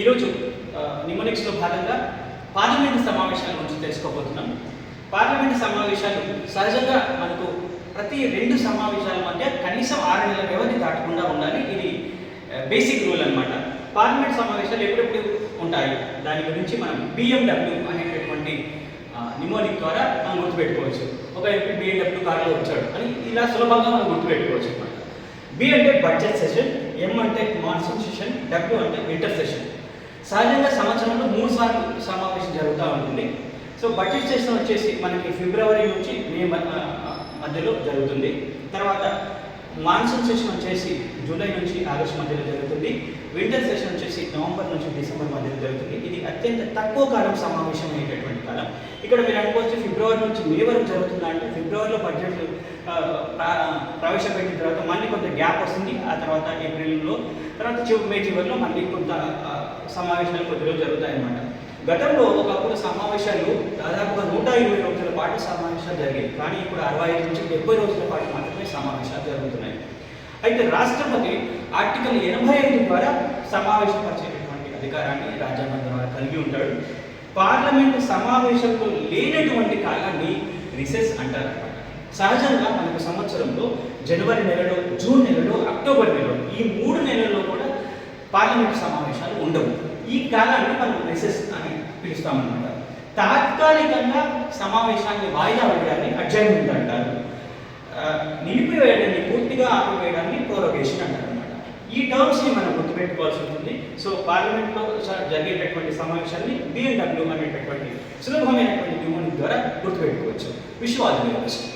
ఈరోజు నిమోనిక్స్లో భాగంగా పార్లమెంటు సమావేశాల గురించి తెలుసుకోబోతున్నాం. పార్లమెంటు సమావేశాలు సహజంగా మనకు ప్రతి 2 సమావేశాల మధ్య కనీసం 6 నెలల వ్యవధి దాటకుండా ఉండాలి. ఇది బేసిక్ రూల్ అనమాట. పార్లమెంట్ సమావేశాలు ఎప్పుడెప్పుడు ఉంటాయి దాని గురించి మనం BMW అనేటటువంటి నిమోనిక్ ద్వారా మనం గుర్తుపెట్టుకోవచ్చు. ఒక ఎంపీ BMW కార్లో వచ్చాడు అని ఇలా సులభంగా మనం గుర్తుపెట్టుకోవచ్చు అనమాట. B అంటే బడ్జెట్ సెషన్, M అంటే మాన్సూన్ సెషన్, W అంటే వింటర్ సెషన్. సహజంగా సంవత్సరంలో 3 సార్లు సమావేశం జరుగుతూ ఉంటుంది. సో బడ్జెట్ సెషన్ వచ్చేసి మనకి ఫిబ్రవరి నుంచి మే మధ్యలో జరుగుతుంది. తర్వాత మాన్సూన్ సెషన్ వచ్చేసి జూలై నుంచి ఆగస్టు మధ్యలో జరుగుతుంది. వింటర్ సెషన్ వచ్చేసి నవంబర్ నుంచి డిసెంబర్ మధ్యలో జరుగుతుంది. ఇది అత్యంత తక్కువ కాలం సమావేశం అయ్యేటటువంటి కాలం. ఇక్కడ మీరు అనుకోవచ్చు ఫిబ్రవరి నుంచి మే వరకు జరుగుతుందా అంటే ఫిబ్రవరిలో బడ్జెట్ ప్రవేశపెట్టిన తర్వాత మళ్ళీ కొంత గ్యాప్ వస్తుంది. ఆ తర్వాత ఏప్రిల్లో తర్వాత మే చివరిలో మళ్ళీ కొంత సమావేశాలు కొద్ది రోజులు జరుగుతాయన్నమాట. గతంలో ఒకప్పుడు సమావేశాలు దాదాపుగా 120 రోజుల పాటు సమావేశాలు జరిగాయి. కానీ ఇప్పుడు 65 నుంచి 70 రోజుల పాటు మాత్రమే సమావేశాలు జరుగుతున్నాయి. అయితే రాష్ట్రపతి ఆర్టికల్ 85 ద్వారా సమావేశపరిచేటటువంటి అధికారాన్ని రాజ్యాంగం ద్వారా కలిగి ఉంటాడు. పార్లమెంటు సమావేశంలో లేనటువంటి కాలాన్ని రిసెస్ అంటారు. సహజంగా మనకు సంవత్సరంలో జనవరి నెలలో, జూన్ నెలలో, అక్టోబర్ నెలలో ఈ 3 నెలల్లో కూడా పార్లమెంటు సమావేశాలు ఉండవు. ఈ కాలాన్ని మనం రిసెస్ అని పిలుస్తామన్నమాట. తాత్కాలికంగా సమావేశాన్ని వాయిదా వేయడాన్ని అడ్జర్న్మెంట్ అంటారు. నిలిపివేయడాన్ని, పూర్తిగా ఆపివేయడాన్ని ప్రోరోగేషన్ అంటారు అనమాట. ఈ టర్మ్స్ని మనం గుర్తుపెట్టుకోవాల్సి ఉంటుంది. సో పార్లమెంట్లో జరిగేటటువంటి సమావేశాన్ని BMW అనేటటువంటి సులభమైనటువంటి నిమోనిక్ ద్వారా గుర్తుపెట్టుకోవచ్చు. Wish you all the best.